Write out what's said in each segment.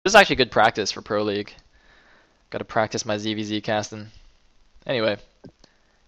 This is actually good practice for Pro League. Got to practice my ZVZ casting. Anyway,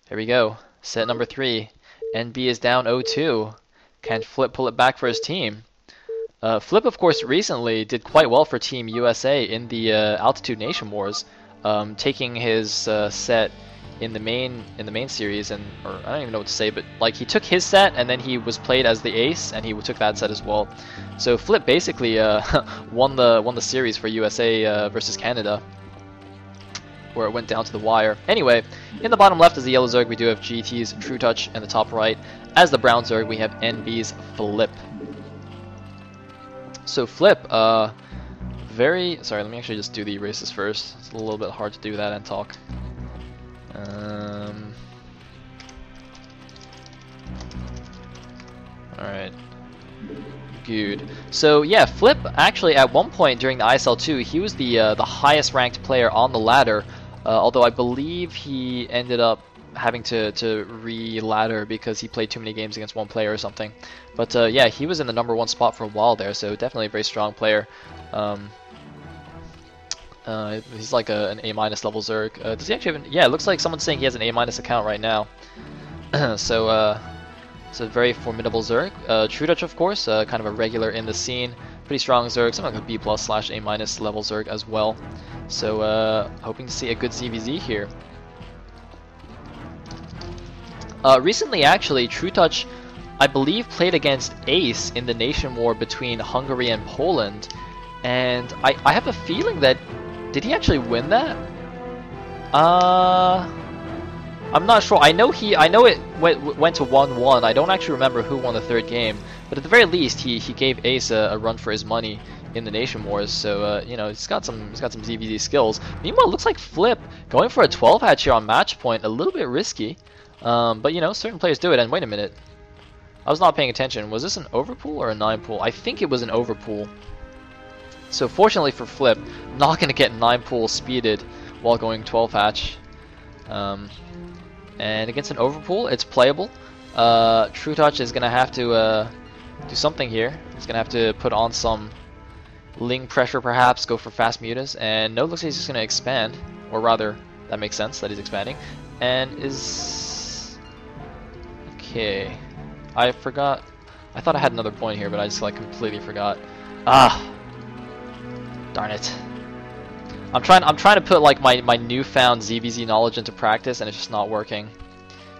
here we go. Set number 3. NB is down 0-2. Can fLip pull it back for his team? fLip, of course, recently did quite well for Team USA in the Altitude Nation Wars, taking his set in the main series, or I don't even know what to say, but like he took his set and then he was played as the ace, and he took that set as well. So fLip basically won the series for USA versus Canada, where it went down to the wire. Anyway, in the bottom left is the yellow Zerg. We do have GT's trutaCz, and the top right, as the brown Zerg, we have NB's fLip. So fLip, sorry, let me actually just do the erases first. It's a little bit hard to do that and talk. Alright. Good. So yeah, fLip actually at one point during the ISL 2, he was the highest ranked player on the ladder, although I believe he ended up having to re-ladder because he played too many games against one player or something. But yeah, he was in the #1 spot for a while there, so definitely a very strong player. He's like an A- level Zerg. Does he actually have yeah, it looks like someone's saying he has an A- account right now. So it's a very formidable Zerg. trutaCz, of course, kind of a regular in the scene. Pretty strong Zerg, something like a B+/A- level Zerg as well. So hoping to see a good ZVZ here. Recently, actually, trutaCz, I believe, played against Ace in the Nation War between Hungary and Poland, and I have a feeling that, did he actually win that? I'm not sure. I know it went to 1-1. I don't actually remember who won the third game, but at the very least, he gave Ace a run for his money in the Nation Wars. So you know, he's got some ZVZ skills. Meanwhile, it looks like fLip going for a 12 hatch here on match point, a little bit risky. But you know, certain players do it. And wait a minute, I was not paying attention. Was this an overpool or a 9-pool? I think it was an overpool. So fortunately for fLip, not going to get 9-pool speeded while going 12 hatch. And against an overpool, it's playable. trutaCz is going to have to do something here. He's going to have to put on some Ling pressure, perhaps, go for fast mutas. And no, looks like he's just going to expand. Or rather, that makes sense that he's expanding. And is... okay. I forgot. I thought I had another point here, but I just like completely forgot. Ah! Darn it. I'm trying to put like my newfound ZVZ knowledge into practice, and it's just not working.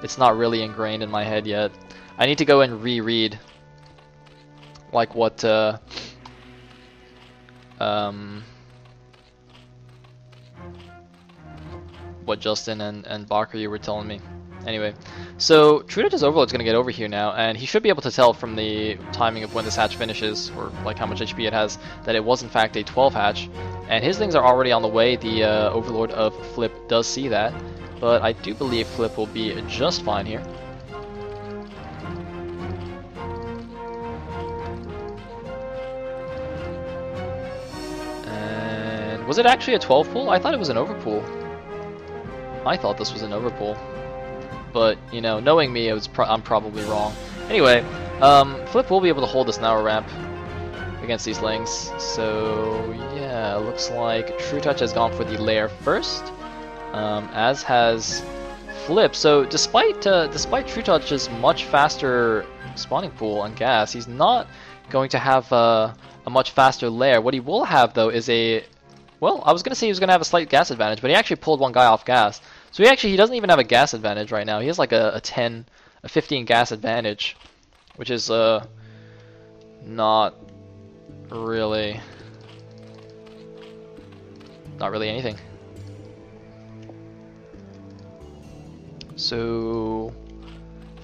It's not really ingrained in my head yet. I need to go and reread like what Justin and Bakker you were telling me. Anyway, so trutaCz's Overload's gonna get over here now, and he should be able to tell from the timing of when this hatch finishes, or like how much HP it has, that it was in fact a 12 hatch. And his things are already on the way. The Overlord of fLip does see that, but I do believe fLip will be just fine here. And was it actually a 12 pool? I thought it was an overpool. I thought this was an overpool. But, you know, knowing me, I'm probably wrong. Anyway, fLip will be able to hold this Naur ramp against these Lings. So, yeah, looks like trutaCz has gone for the lair first, as has fLip. So, despite trutaCz's much faster spawning pool on gas, he's not going to have a much faster lair. What he will have, though, is a... well, I was going to say he was going to have a slight gas advantage, but he actually pulled one guy off gas. So he doesn't even have a gas advantage right now. He has like a 15 gas advantage, which is not really anything. So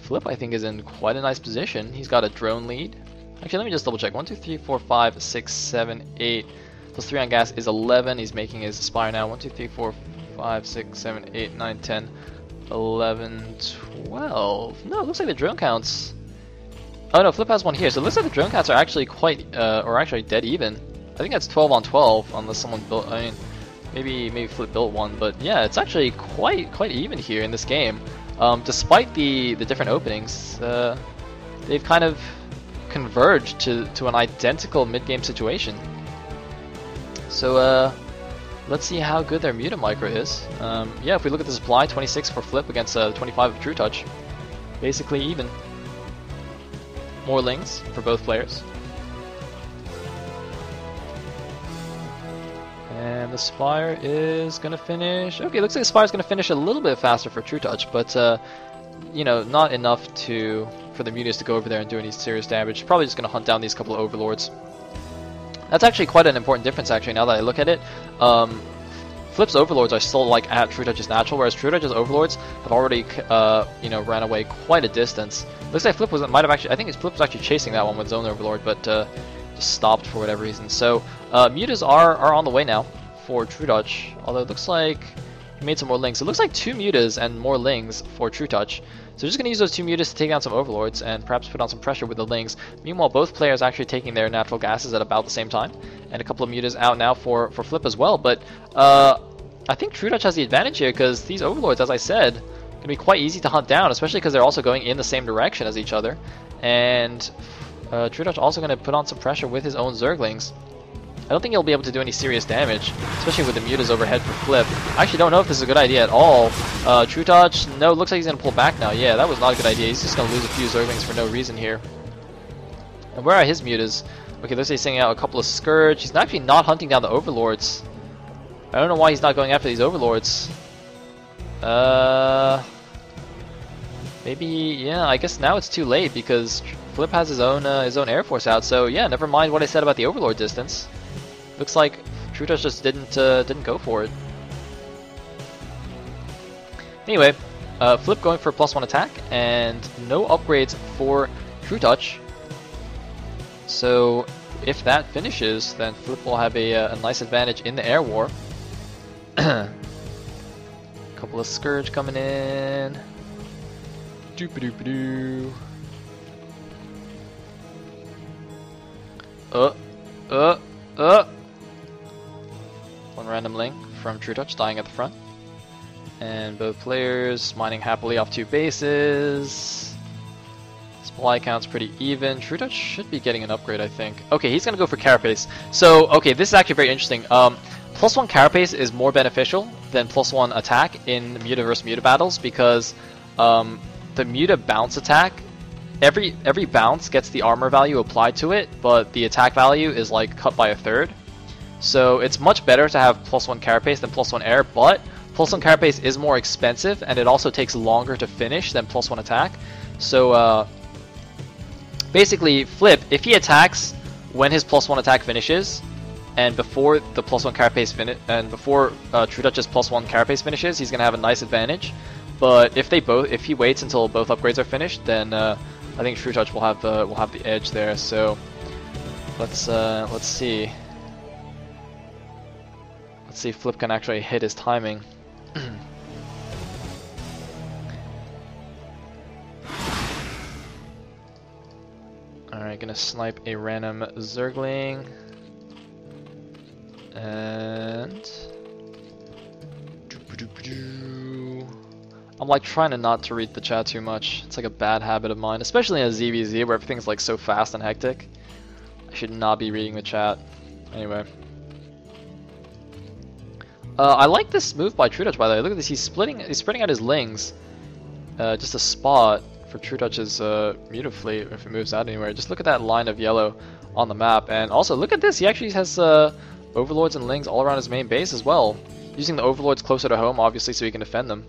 fLip, I think, is in quite a nice position. He's got a drone lead. Actually, let me just double check. 1, 2, 3, 4, 5, 6, 7, 8. Plus 3 on gas is 11. He's making his Aspire now. 1, 2, 3, 4, 5, 6, 7, 8, 9, 10, 11, 12. No, it looks like the drone counts. Oh no, fLip has one here. So it looks like the drone counts are actually quite, or actually dead even. I think that's 12 on 12, unless someone built. I mean, maybe fLip built one, but yeah, it's actually quite even here in this game. Despite the different openings, they've kind of converged to an identical mid-game situation. So let's see how good their Muta Micro is. Yeah, if we look at the supply, 26 for fLip against 25 of trutaCz. Basically even. More lings for both players. And the Spire is going to finish... Okay, looks like the Spire is going to finish a little bit faster for trutaCz, but, you know, not enough for the Mutas to go over there and do any serious damage. Probably just going to hunt down these couple of Overlords. That's actually quite an important difference, actually, now that I look at it. fLip's Overlords are still, like, at trutaCz's natural, whereas trutaCz's Overlords have already, you know, ran away quite a distance. Looks like fLip might have actually... I think fLip was actually chasing that one with his own Overlord, but, just stopped for whatever reason. So, Mutas are on the way now for trutaCz, although it looks like he made some more lings. It looks like 2 Mutas and more lings for trutaCz. So we're just going to use those 2 Mutas to take down some Overlords and perhaps put on some pressure with the lings. Meanwhile, both players actually taking their natural gases at about the same time. And a couple of Mutas out now for fLip as well. But I think trutaCz has the advantage here because these Overlords, as I said, going to be quite easy to hunt down, especially because they're also going in the same direction as each other. And trutaCz also going to put on some pressure with his own Zerglings. I don't think he'll be able to do any serious damage, especially with the Mutas overhead for fLip. I actually don't know if this is a good idea at all. trutaCz, no, looks like he's going to pull back now. Yeah, that was not a good idea. He's just going to lose a few Zerglings for no reason here. And where are his Mutas? Okay, looks like he's sending out a couple of Scourge. He's actually not hunting down the Overlords. I don't know why he's not going after these Overlords. Maybe, yeah, I guess now it's too late because fLip has his own Air Force out. So yeah, never mind what I said about the Overlord distance. Looks like trutaCz just didn't go for it. Anyway, fLip going for a +1 attack and no upgrades for trutaCz. So if that finishes, then fLip will have a nice advantage in the air war. Couple of Scourge coming in. Doop-a-doop-a-doo. One random ling from trutaCz dying at the front. And both players mining happily off 2 bases. Supply count's pretty even. trutaCz should be getting an upgrade, I think. Okay, he's gonna go for Carapace. So, okay, this is actually very interesting. +1 Carapace is more beneficial than +1 attack in Muta vs Muta battles because the Muta bounce attack, every bounce gets the armor value applied to it, but the attack value is like cut by 1/3. So it's much better to have +1 Carapace than +1 air, but +1 Carapace is more expensive and it also takes longer to finish than +1 attack. So basically fLip, if he attacks when his +1 attack finishes, and before the +1 Carapace and before trutaCz's +1 Carapace finishes, he's gonna have a nice advantage. But if he waits until both upgrades are finished, then I think trutaCz will have the edge there. So let's see. Let's see if fLip can actually hit his timing. Alright, gonna snipe a random Zergling. And I'm like trying not to read the chat too much. It's like a bad habit of mine, especially in a ZVZ where everything's like so fast and hectic. I should not be reading the chat. Anyway. I like this move by trutaCz, by the way. Look at this, he's spreading out his lings. Just a spot for trutaCz's Muta fleet if it moves out anywhere. Just look at that line of yellow on the map. And also look at this, he actually has Overlords and lings all around his main base as well. Using the Overlords closer to home, obviously, so he can defend them.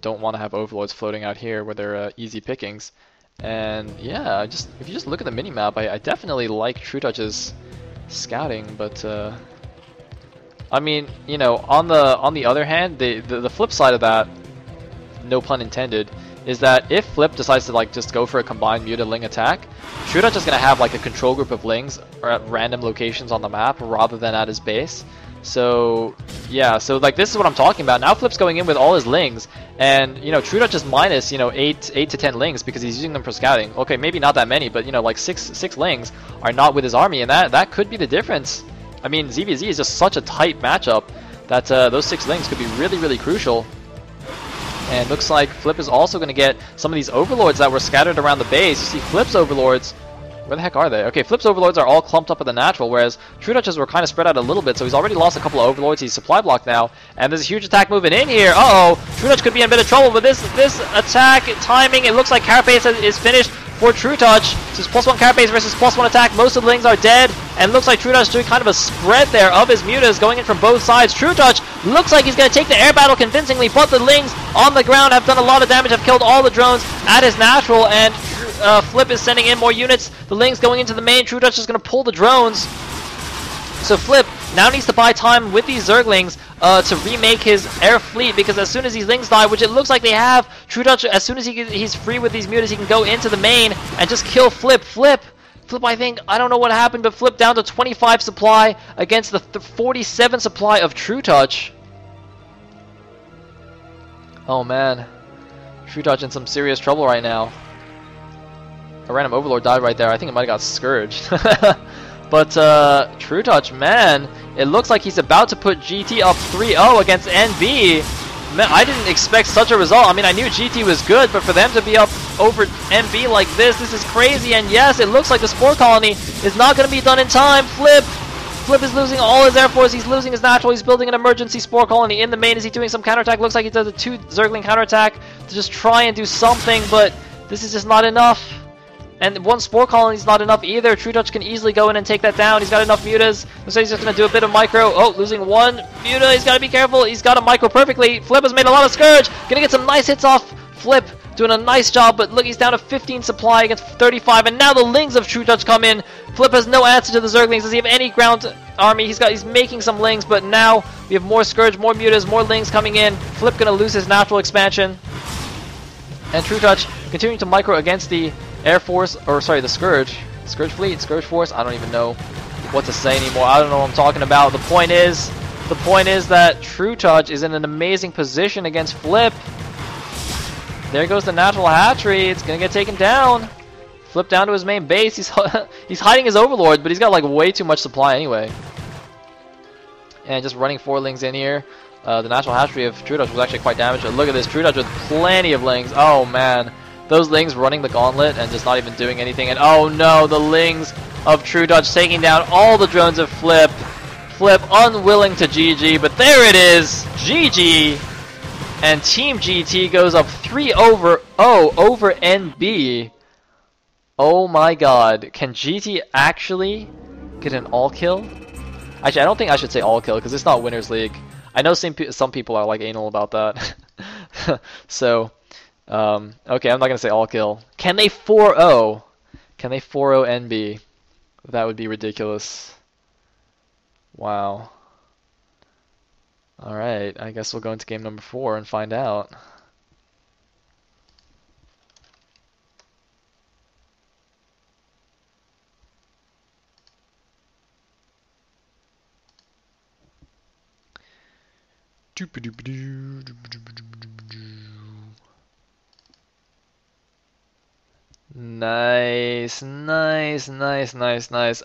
Don't want to have Overlords floating out here where they're easy pickings. And yeah, if you just look at the minimap, I definitely like trutaCz's scouting, but I mean, you know, on the other hand, the flip side of that, no pun intended, is that if fLip decides to like just go for a combined Muta Ling attack, trutaCz is gonna have like a control group of lings or at random locations on the map rather than at his base. So yeah, so like this is what I'm talking about. Now fLip's going in with all his lings, and you know trutaCz is minus 8 to 10 lings because he's using them for scouting. Okay, maybe not that many, but you know like six lings are not with his army, and that could be the difference. I mean, ZVZ is just such a tight matchup that those 6 lings could be really crucial. And looks like fLip is also going to get some of these Overlords that were scattered around the base. You see fLip's Overlords Where the heck are they? Okay, fLip's overlords are all clumped up at the natural, whereas trutaCz's were kind of spread out a little bit, so he's already lost a couple of overlords. He's supply blocked now, and there's a huge attack moving in here. Uh-oh, trutaCz could be in a bit of trouble, but this attack timing, it looks like Carapace is finished for trutaCz. So it's +1 Carapace versus +1 attack. Most of the Lings are dead, and looks like trutaCz doing kind of a spread there of his mutas going in from both sides. trutaCz looks like he's going to take the air battle convincingly, but the Lings on the ground have done a lot of damage, have killed all the drones at his natural, and fLip is sending in more units. The Lings going into the main. trutaCz is going to pull the drones. So fLip now needs to buy time with these Zerglings to remake his air fleet, because as soon as these Lings die, which it looks like they have, trutaCz, as soon as he's free with these mutas, he can go into the main and just kill fLip. fLip, I think, I don't know what happened, but fLip down to 25 supply against the 47 supply of trutaCz. Oh man, trutaCz in some serious trouble right now. A random overlord died right there. I think it might have got scourged. But trutaCz, man, it looks like he's about to put GT up 3-0 against NB. Man, I didn't expect such a result. I mean, I knew GT was good, but for them to be up over NB like this is crazy. And yes, it looks like the Spore Colony is not going to be done in time. fLip is losing all his Air Force. He's losing his natural. He's building an emergency Spore Colony in the main. Is he doing some counterattack? Looks like he does a 2 Zergling counterattack to just try and do something, but this is just not enough. And one Spore Colony is not enough either. trutaCz can easily go in and take that down. He's got enough mutas. So he's just going to do a bit of micro. Oh, losing one muta. He's got to be careful. He's got a micro perfectly. fLip has made a lot of Scourge. Going to get some nice hits off. fLip doing a nice job, but look, he's down to 15 supply against 35. And now the Lings of trutaCz come in. fLip has no answer to the Zerglings. Does he have any ground army? He's making some Lings, but now we have more Scourge, more mutas, more Lings coming in. fLip going to lose his natural expansion. And trutaCz continuing to micro against the Air Force, or sorry, the Scourge fleet, Scourge Force. I don't even know what to say anymore. I don't know what I'm talking about. The point is that trutaCz is in an amazing position against fLip. There goes the natural hatchery. It's gonna get taken down. fLip down to his main base. He's hiding his overlord, but he's got like way too much supply anyway. And just running 4 Lings in here. The natural hatchery of trutaCz was actually quite damaged. But look at this, trutaCz with plenty of Lings. Oh man. Those Lings running the gauntlet and just not even doing anything. And oh no, the Lings of trutaCz taking down all the drones of fLip. fLip unwilling to GG, but there it is. GG. And Team GT goes up 3-0 over NB. Oh my god. Can GT actually get an all kill? Actually, I don't think I should say all kill because it's not Winners League. I know some people are like anal about that. So... okay, I'm not gonna say all kill. Can they 4-0? Can they 4-0 NB? That would be ridiculous. Wow. Alright, I guess we'll go into game number 4 and find out. Nice.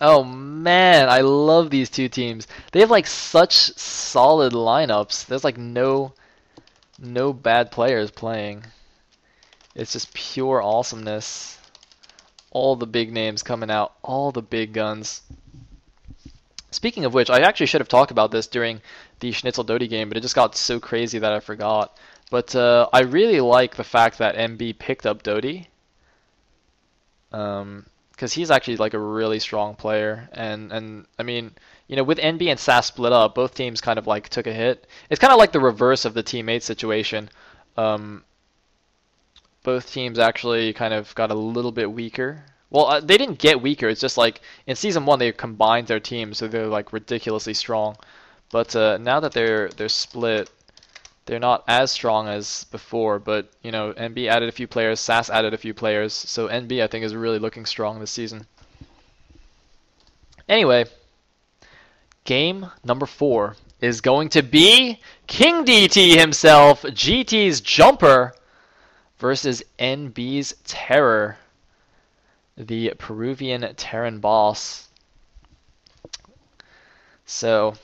Oh man, I love these two teams. They have like such solid lineups. There's like no bad players playing. It's just pure awesomeness. All the big names coming out, all the big guns. Speaking of which, I actually should have talked about this during the Schnitzel Dodie game, but it just got so crazy that I forgot. But I really like the fact that MB picked up Dodie. Because he's actually like a really strong player, and I mean, you know, with NB and SAS split up, both teams kind of like took a hit. It's kind of like the reverse of the teammate situation. Both teams actually kind of got a little bit weaker. Well, they didn't get weaker. It's just like in season 1 they combined their teams, so they're like ridiculously strong. But now that they're split, they're not as strong as before, but, you know, NB added a few players, SAS added a few players, so NB, I think, is really looking strong this season. Anyway, game number 4 is going to be King DT himself, GT's Jumper, versus NB's Terror, the Peruvian Terran boss. So...